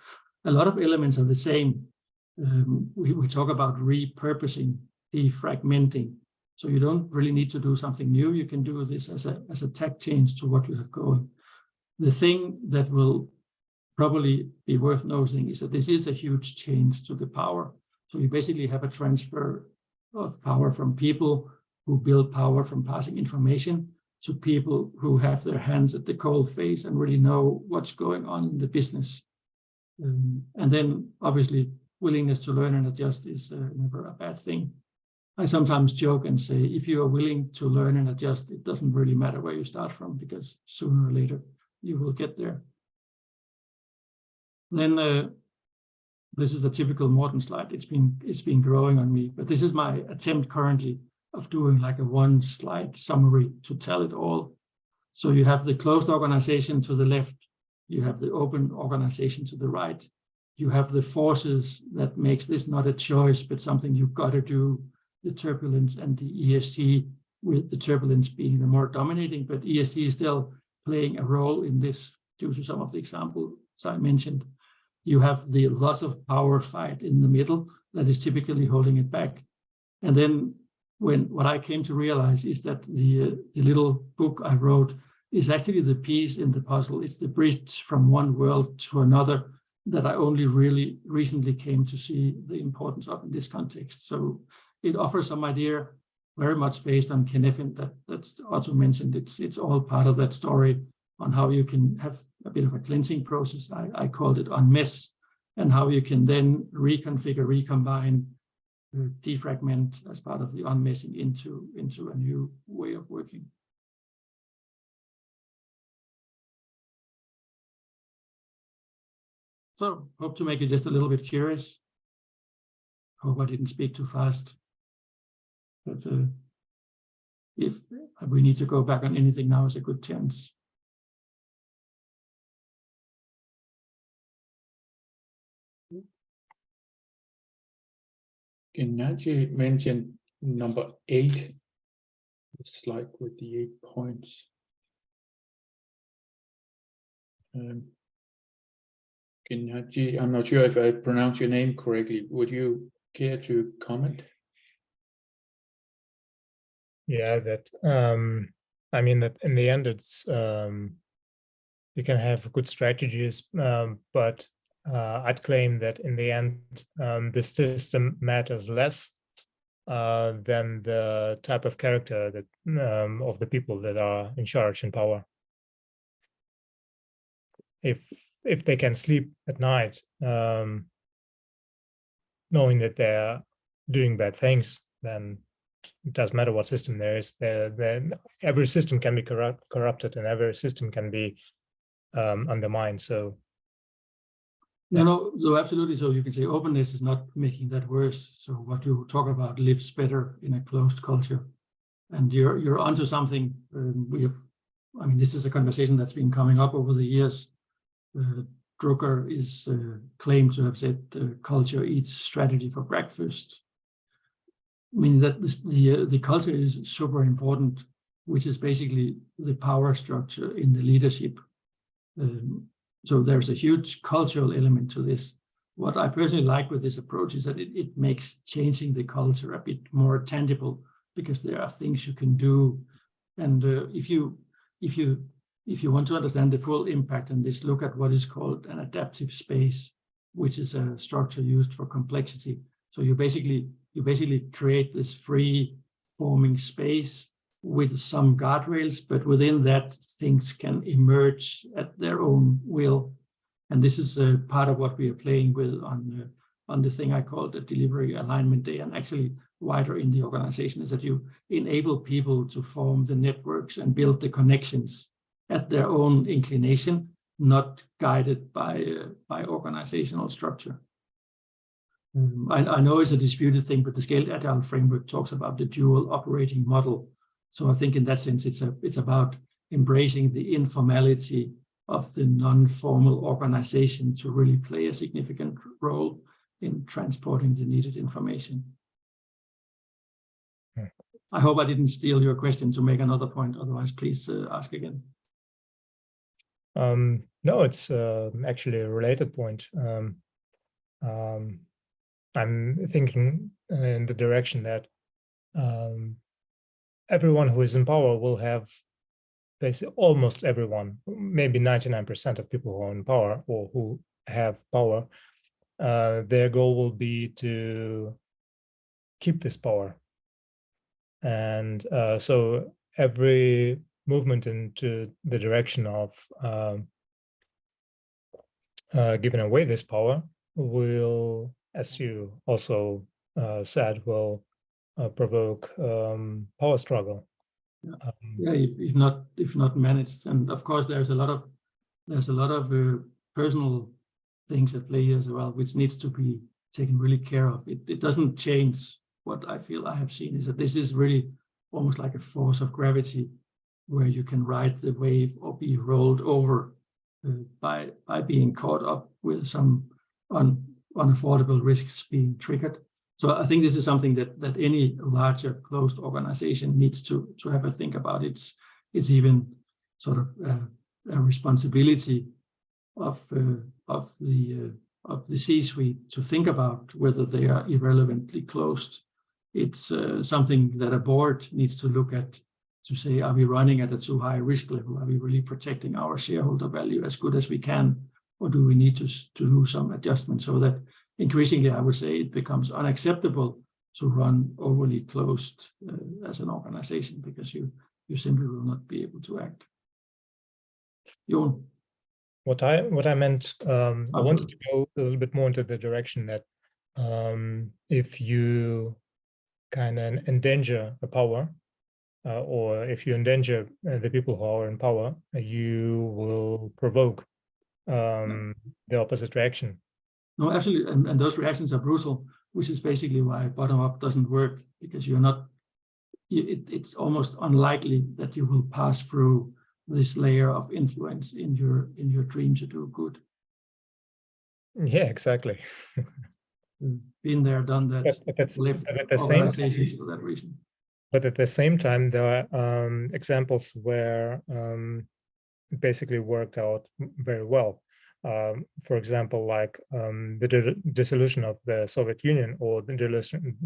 a lot of elements are the same. We talk about repurposing, defragmenting. So you don't really need to do something new. You can do this as a tack change to what you have going. The thing that will probably be worth noting is that this is a huge change to the power. So you basically have a transfer of power from people who build power from passing information to people who have their hands at the cold face and really know what's going on in the business. And then obviously willingness to learn and adjust is never a bad thing. I sometimes joke and say, if you are willing to learn and adjust, it doesn't really matter where you start from, because sooner or later you will get there. Then this is a typical Morten slide. It's been growing on me, but this is my attempt currently of doing like a one slide summary to tell it all. So you have the closed organization to the left, you have the open organization to the right, you have the forces that makes this not a choice, but something you've got to do, the turbulence and the ESG, with the turbulence being the more dominating, but ESG is still playing a role in this due to some of the examples I mentioned. You have the loss of power fight in the middle that is typically holding it back. And then what I came to realize is that the little book I wrote is actually the piece in the puzzle. It's the bridge from one world to another that I only really recently came to see the importance of in this context. So it offers some idea, very much based on Cynefin that's also mentioned. It's all part of that story on how you can have a bit of a cleansing process. I called it UNMESS, and how you can then reconfigure, recombine, defragment as part of the unmessing into a new way of working. So hope to make you just a little bit curious. Hope I didn't speak too fast. But if we need to go back on anything, now is a good chance. Gennady mentioned number 8, the slide with the 8 points. Gennady, I'm not sure if I pronounce your name correctly. Would you care to comment? Yeah, that I mean that in the end it's you can have good strategies, but I'd claim that in the end the system matters less than the type of character that of the people that are in charge and power. If they can sleep at night knowing that they're doing bad things, then it doesn't matter what system there is. Every system can be corrupted, and every system can be undermined. So no, so absolutely. So you can say openness is not making that worse. So what you talk about lives better in a closed culture, and you're onto something. I mean, this is a conversation that's been coming up over the years. Drucker is claimed to have said culture eats strategy for breakfast, meaning that the culture is super important, which is basically the power structure in the leadership. So there's a huge cultural element to this. What I personally like with this approach is that it makes changing the culture a bit more tangible, because there are things you can do. And if you want to understand the full impact on this, look at what is called an adaptive space, which is a structure used for complexity. So you basically create this free forming space with some guardrails, but within that things can emerge at their own will. And this is part of what we are playing with on the thing I call the delivery alignment day, and actually wider in the organization, is that you enable people to form the networks and build the connections at their own inclination, not guided by organizational structure. I know it's a disputed thing, but the Scaled Agile framework talks about the dual operating model. So I think in that sense, it's about embracing the informality of the non-formal organization to really play a significant role in transporting the needed information. I hope I didn't steal your question to make another point. Otherwise, please ask again. No, it's actually a related point. I'm thinking in the direction that everyone who is in power will have basically almost everyone, maybe 99% of people who are in power or who have power, their goal will be to keep this power. And so every movement into the direction of giving away this power will, as you also said, will provoke power struggle. Yeah, if not managed, and of course there's a lot of personal things at play here as well, which needs to be taken really care of. It doesn't change. What I feel I have seen is that this is really almost like a force of gravity, where you can ride the wave or be rolled over by being caught up with some unaffordable risks being triggered. So I think this is something that any larger closed organization needs to have a think about. It's even sort of a responsibility of the C-suite to think about whether they are irrelevantly closed. It's something that a board needs to look at, to say, are we running at a too high risk level? Are we really protecting our shareholder value as good as we can? Or do we need to do some adjustments so that increasingly, I would say, it becomes unacceptable to run overly closed as an organization, because you simply will not be able to act. Jon? What I meant, I wanted to go a little bit more into the direction that if you kind of endanger a power, or if you endanger the people who are in power, you will provoke the opposite reaction. No, absolutely, and those reactions are brutal, which is basically why bottom-up doesn't work, because you're not. It's almost unlikely that you will pass through this layer of influence in your dream to do good. Yeah, exactly. Been there, done that. Left organizations for that reason. But at the same time, there are examples where it basically worked out very well. For example, like the dissolution of the Soviet Union, or the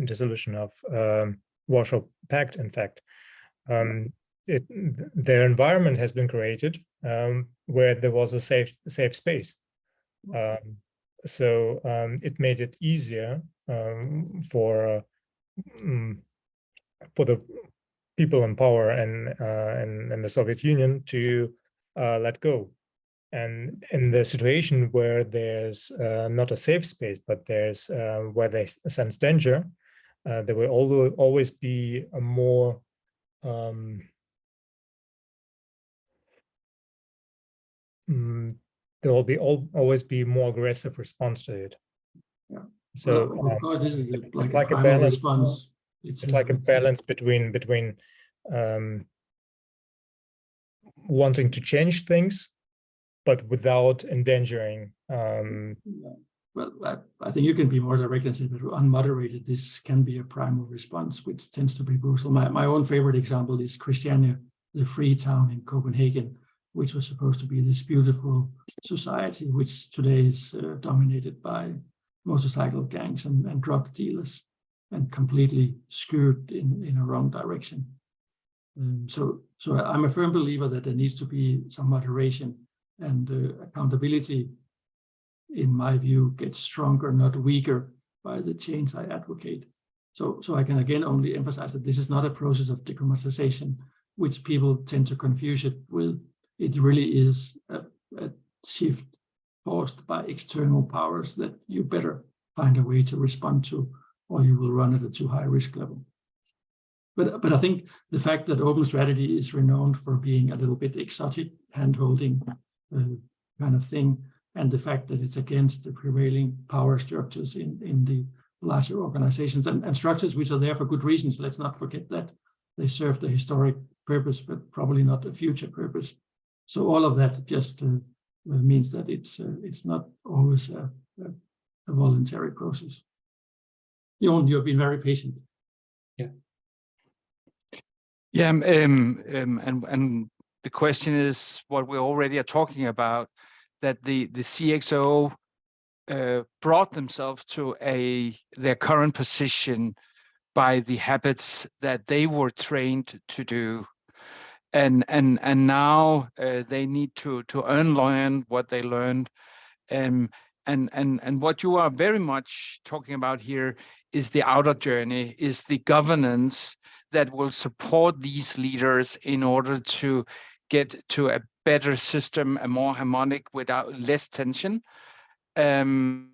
dissolution of Warsaw Pact, in fact. Their environment has been created where there was a safe space. So it made it easier for the people in power and the Soviet Union to let go. And in the situation where there's not a safe space, but there's where they sense danger, there will always be a more there will be always be more aggressive response to it. Yeah. So well, of course, this is like a balance. Response. It's like a balance between wanting to change things, but without endangering. Well, I think you can be more direct and say that unmoderated, this can be a primal response, which tends to be brutal. My own favorite example is Christiania, the free town in Copenhagen, which was supposed to be this beautiful society, which today is dominated by motorcycle gangs and drug dealers, and completely skewed in a wrong direction. So I'm a firm believer that there needs to be some moderation, and accountability, in my view, gets stronger, not weaker, by the change I advocate. So I can again only emphasize that this is not a process of democratization, which people tend to confuse it with. It really is a shift forced by external powers that you better find a way to respond to, or you will run at a too high risk level. But I think the fact that open strategy is renowned for being a little bit exotic, hand-holding kind of thing, and the fact that it's against the prevailing power structures in the larger organizations and structures which are there for good reasons. Let's not forget that they serve the historic purpose, but probably not a future purpose. So all of that just means that it's not always a voluntary process. Jon, you've been very patient. Yeah, and the question is what we already are talking about, that the CXO brought themselves to their current position by the habits that they were trained to do. and now they need to unlearn what they learned. And what you are very much talking about here is the outer journey, is the governance that will support these leaders in order to get to a better system, a more harmonic, without less tension. I'm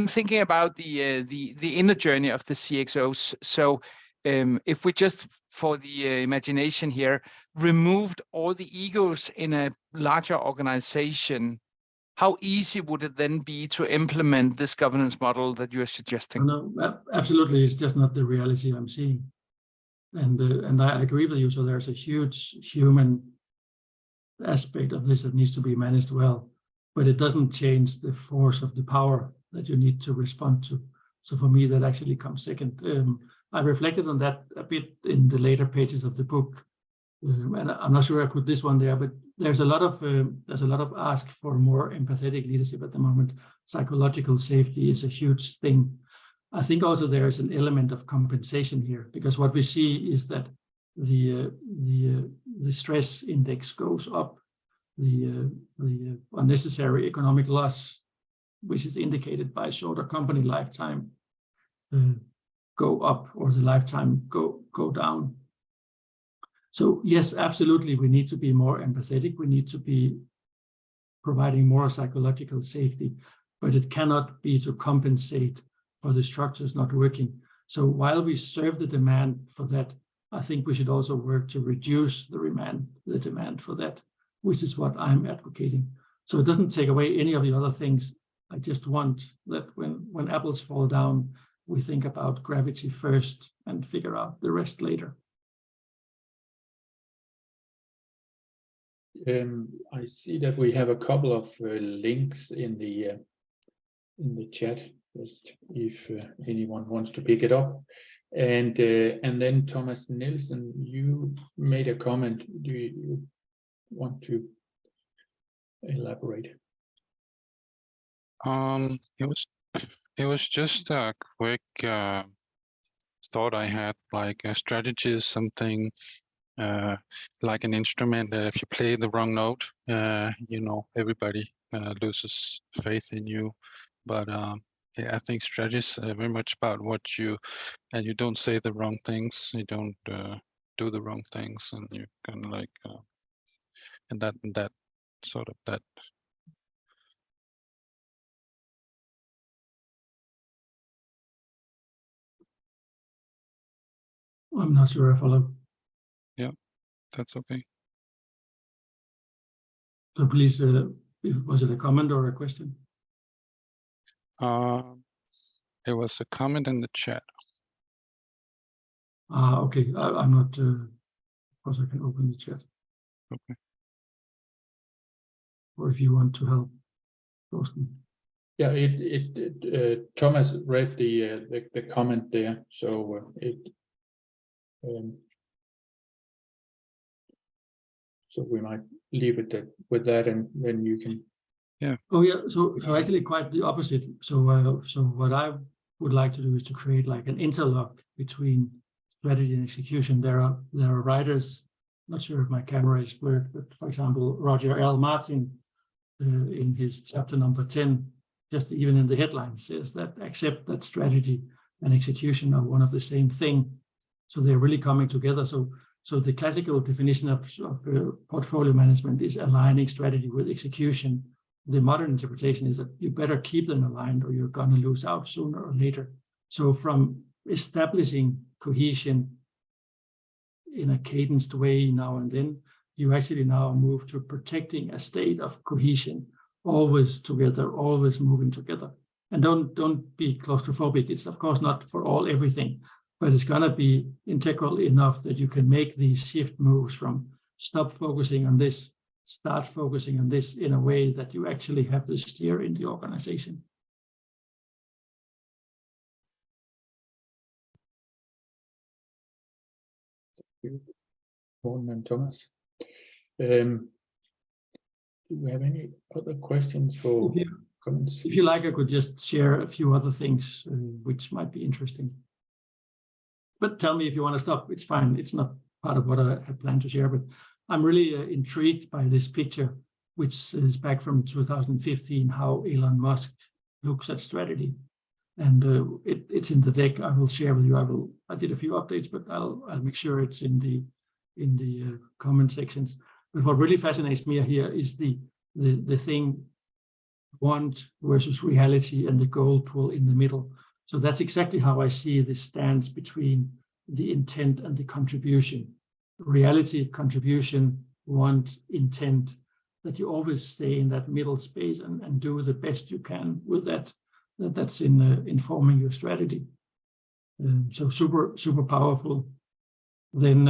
thinking about the inner journey of the CXOs. So if we just, for the imagination here, removed all the egos in a larger organization, how easy would it then be to implement this governance model that you are suggesting? No, absolutely, it's just not the reality I'm seeing. And I agree with you. So there's a huge human aspect of this that needs to be managed well, but it doesn't change the force of the power that you need to respond to. So for me, that actually comes second. I reflected on that a bit in the later pages of the book, and I'm not sure I put this one there, but there's a lot of ask for more empathetic leadership at the moment. Psychological safety is a huge thing. I think also there is an element of compensation here, because what we see is that the stress index goes up, the unnecessary economic loss, which is indicated by shorter company lifetime, go up, or the lifetime go down. So yes, absolutely, we need to be more empathetic. We need to be providing more psychological safety, but it cannot be to compensate for the structures not working. So while we serve the demand for that, I think we should also work to reduce the demand for that, which is what I'm advocating. So it doesn't take away any of the other things. I just want that when apples fall down, we think about gravity first and figure out the rest later. I see that we have a couple of links in the chat, just if anyone wants to pick it up. And then Thomas Nielsen, you made a comment. Do you want to elaborate? It was just a quick thought I had. Like a strategy is something like an instrument. If you play the wrong note, everybody loses faith in you. But yeah, I think strategy is very much about what you don't say the wrong things, you don't do the wrong things, and you kind of like and that sort of that. I'm not sure I follow. Yeah, that's okay. So please, was it a comment or a question? It was a comment in the chat. Okay, I'm not, of course I can open the chat. Okay. Or if you want to help, Thorsten. Yeah, Thomas read the comment there, so so we might leave it with that, and then you can. Yeah. Oh yeah. So actually quite the opposite. So what I would like to do is to create like an interlock between strategy and execution. There are writers. Not sure if my camera is blurred, but for example, Roger L. Martin, in his chapter number 10, just even in the headline, says that accept that strategy and execution are one of the same thing. So they're really coming together. So the classical definition of portfolio management is aligning strategy with execution. The modern interpretation is that you better keep them aligned or you're going to lose out sooner or later. So from establishing cohesion in a cadenced way now and then, you actually now move to protecting a state of cohesion, always together, always moving together. And don't be claustrophobic. It's of course not for all everything, but it's going to be integral enough that you can make these shift moves from stop focusing on this, start focusing on this in a way that you actually have the steer in the organization. Morten and Thomas. Do we have any other questions for comments? If you like, I could just share a few other things which might be interesting. But tell me if you want to stop. It's fine. It's not part of what I had planned to share, but I'm really intrigued by this picture, which is back from 2015, how Elon Musk looks at strategy. And it's in the deck. I will share with you. I did a few updates, but I'll make sure it's in the comment sections. But what really fascinates me here is the thing want versus reality and the goal pool in the middle. So that's exactly how I see the stance between the intent and the contribution. Reality, contribution, want, intent, that you always stay in that middle space and do the best you can with that. That's in informing your strategy. So super powerful. Then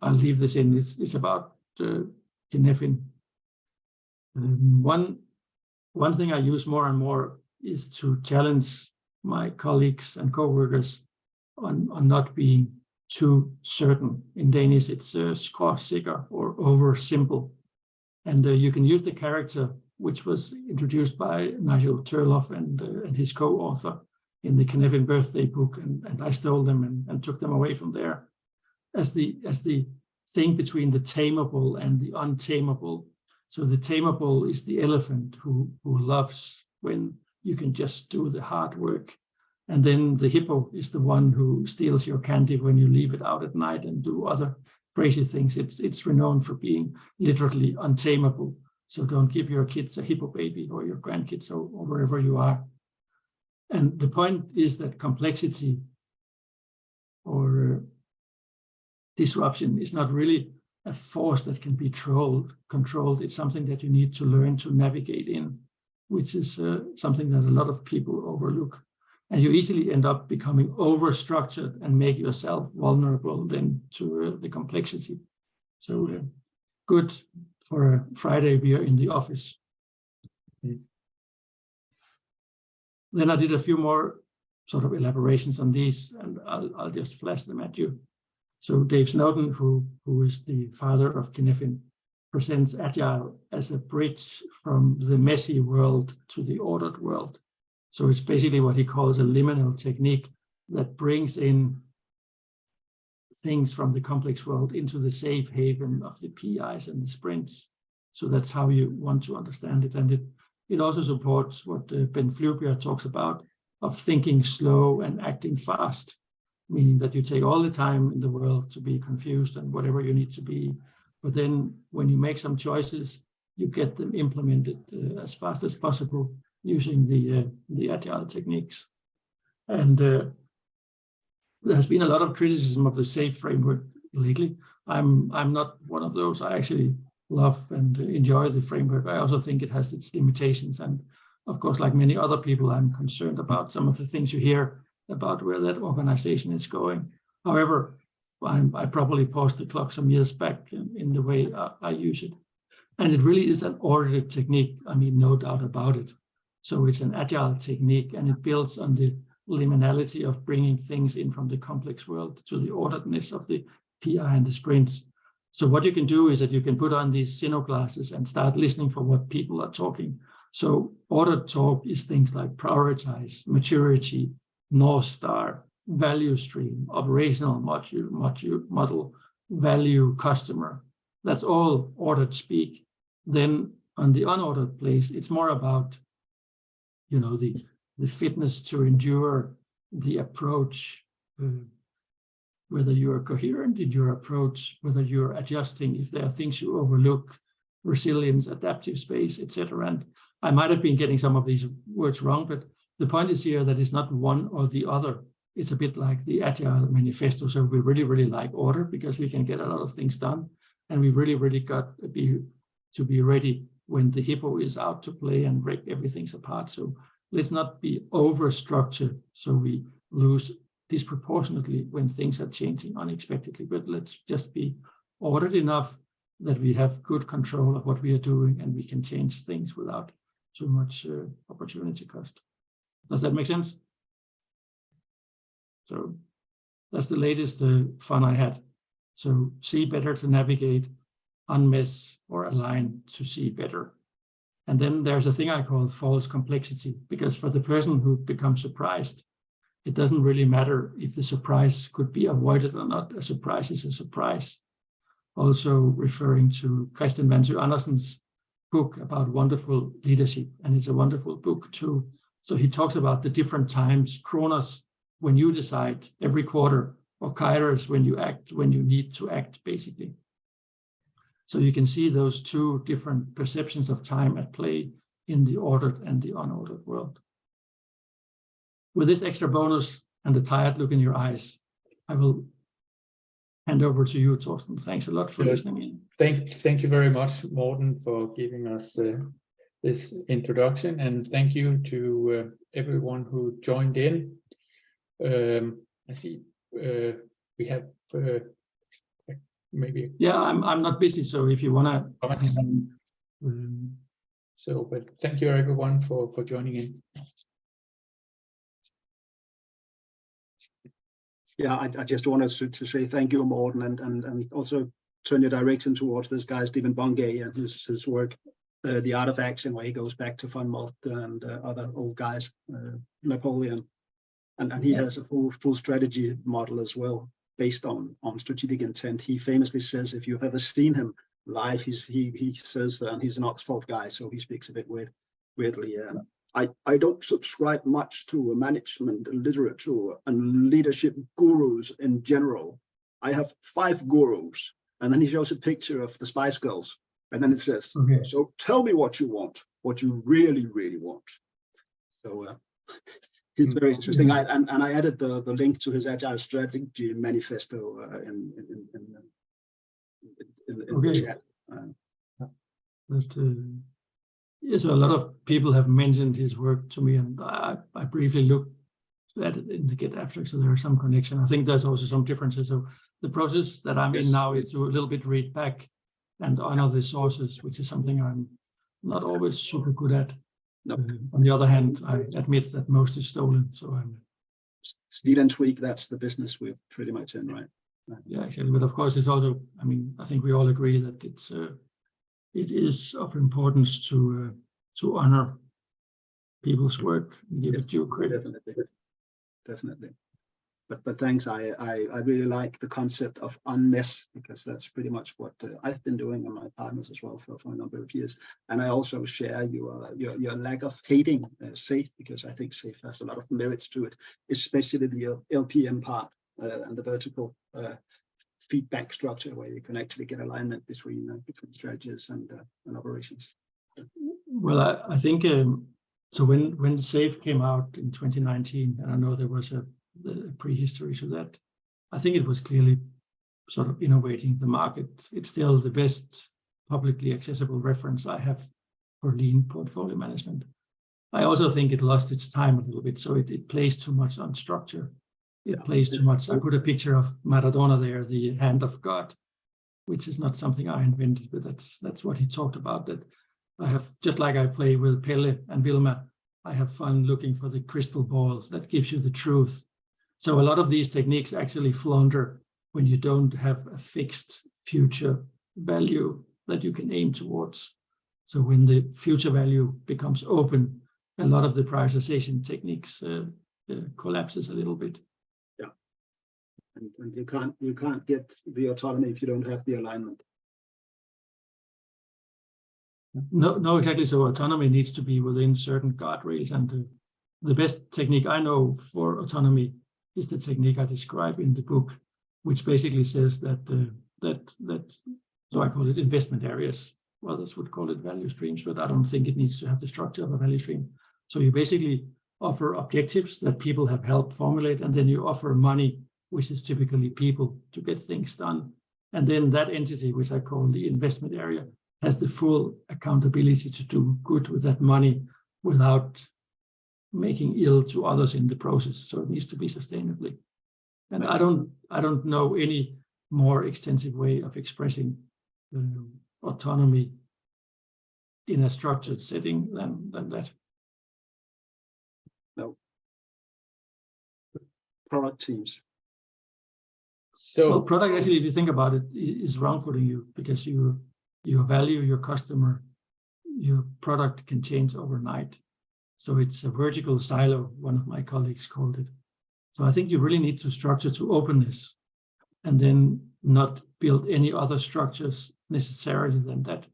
I'll leave this in. It's about Cynefin. One thing I use more and more is to challenge my colleagues and co-workers on not being too certain. In Danish, it's skråsikker or over simple. And you can use the character which was introduced by Nigel Turlough and his co-author in the Cynefin birthday book, and I stole them and took them away from there as the thing between the tameable and the untamable. So the tameable is the elephant who loves when you can just do the hard work. And then the hippo is the one who steals your candy when you leave it out at night and do other crazy things. It's renowned for being literally untamable. So don't give your kids a hippo baby or your grandkids or wherever you are. And the point is that complexity or disruption is not really a force that can be controlled. It's something that you need to learn to navigate in, which is something that a lot of people overlook. And you easily end up becoming over-structured and make yourself vulnerable then to the complexity. So good for a Friday beer in the office. Then I did a few more sort of elaborations on these, and I'll just flash them at you. So Dave Snowden, who is the father of Cynefin, presents Agile as a bridge from the messy world to the ordered world. So it's basically what he calls a liminal technique that brings in things from the complex world into the safe haven of the PIs and the sprints. So that's how you want to understand it. And it also supports what Ben Flubia talks about of thinking slow and acting fast, meaning that you take all the time in the world to be confused and whatever you need to be. But then when you make some choices, you get them implemented as fast as possible using the Agile techniques. And there has been a lot of criticism of the SAFe framework lately. I'm not one of those. I actually love and enjoy the framework. I also think it has its limitations. And of course, like many other people, I'm concerned about some of the things you hear about where that organization is going. However, I probably paused the clock some years back in the way I use it. And it really is an ordered technique. I mean, no doubt about it. So it's an Agile technique, and it builds on the liminality of bringing things in from the complex world to the orderedness of the PI and the sprints. So what you can do is that you can put on these Sino glasses and start listening for what people are talking. So ordered talk is things like prioritize, maturity, North Star, value stream, operational model, value, customer. That's all ordered speak. Then on the unordered place, it's more about, you know, the fitness to endure, the approach, whether you are coherent in your approach, whether you're adjusting, if there are things you overlook, resilience, adaptive space, etc. And I might have been getting some of these words wrong, but the point is here that it's not one or the other. It's a bit like the Agile manifesto. So we really, really like order because we can get a lot of things done. And we really, really got to be ready when the hippo is out to play and break everything apart. So let's not be over-structured so we lose disproportionately when things are changing unexpectedly, but let's just be ordered enough that we have good control of what we are doing and we can change things without too much opportunity cost. Does that make sense? So that's the latest fun I had. So see better to navigate, unmess or align to see better. And then there's a thing I call false complexity, because for the person who becomes surprised it doesn't really matter if the surprise could be avoided or not. A surprise is a surprise. Also referring to Christian Vantu Andersen's book about wonderful leadership, and it's a wonderful book too. So he talks about the different times, Kronos when you decide every quarter, or Kairos when you act, when you need to act, basically. So you can see those two different perceptions of time at play in the ordered and the unordered world. With this extra bonus and the tired look in your eyes, I will hand over to you, Torsten. Thanks a lot for listening in. Thank you very much, Morten, for giving us this introduction, and thank you to everyone who joined in. I see we have maybe. Yeah, I'm not busy, so if you wanna. So, but thank you everyone for joining in. Yeah, I just wanted to say thank you, Morten, and also turn your direction towards this guy, Stephen Bungay, and his work, The Art of Action, where he goes back to Von Moltke and other old guys, Napoleon. And he has a full strategy model as well, based on strategic intent. He famously says, if you've ever seen him live, he says, and he's an Oxford guy, so he speaks a bit weirdly. I don't subscribe much to management literature and leadership gurus in general. I have 5 gurus, and then he shows a picture of the Spice Girls, and then it says, okay, so tell me what you want, what you really, really want. So it's very interesting. I added the link to his Agile Strategy Manifesto in the chat. Yeah, so a lot of people have mentioned his work to me, and I briefly looked at it in the Get abstract, so there are some connection. I think there's also some differences. So the process that I'm in now is to a little bit read back and honor the sources, which is something I'm not always super good at. Nope. On the other hand, I admit that most is stolen, so I'm steal and tweak. That's the business we're pretty much in, right? Yeah, exactly. But of course, it's also, I mean, I think we all agree that it is of importance to honor people's work and give it due credit. Definitely. But thanks. I really like the concept of UNMESS, because that's pretty much what I've been doing, and my partners as well for a number of years. And I also share your lack of hating SAFe, because I think SAFe has a lot of merits to it, especially the LPM part and the vertical feedback structure, where you can actually get alignment between strategies and operations. Well, I think so. When SAFe came out in 2019, and I know there was a prehistory to that, I think it was clearly sort of innovating the market. It's still the best publicly accessible reference I have for lean portfolio management. I also think it lost its time a little bit, so it plays too much on structure. It plays too much. I put a picture of Maradona there, the hand of God, which is not something I invented, but that's what he talked about. That I have, just like I play with Pelle and Vilma, I have fun looking for the crystal ball that gives you the truth. So a lot of these techniques actually flounder when you don't have a fixed future value that you can aim towards. So when the future value becomes open, a lot of the prioritization techniques collapses a little bit. Yeah, and you can't get the autonomy if you don't have the alignment. No, exactly. So autonomy needs to be within certain guardrails, and the best technique I know for autonomy is the technique I describe in the book, which basically says that so I call it investment areas. Others would call it value streams, but I don't think it needs to have the structure of a value stream. So you basically offer objectives that people have helped formulate, and then you offer money, which is typically people, to get things done. And then that entity, which I call the investment area, has the full accountability to do good with that money without making ill to others in the process. So it needs to be sustainably. And I don't know any more extensive way of expressing autonomy in a structured setting than that. No. Product teams. So well, product actually, if you think about it, is wrong-footing you, because your value, your customer, your product can change overnight. So it's a vertical silo, one of my colleagues called it. So I think you really need to structure to openness and then not build any other structures necessarily than that.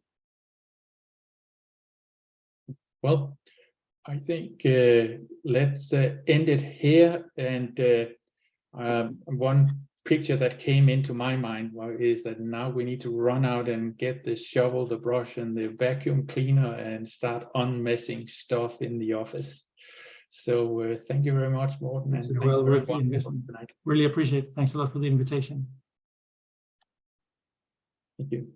Well, I think let's end it here. And one picture that came into my mind is that now we need to run out and get the shovel, the brush, and the vacuum cleaner and start unmessing stuff in the office. So thank you very much, Morten. It's And well worth the everyone investment. tonight. Really appreciate it. Thanks a lot for the invitation. Thank you.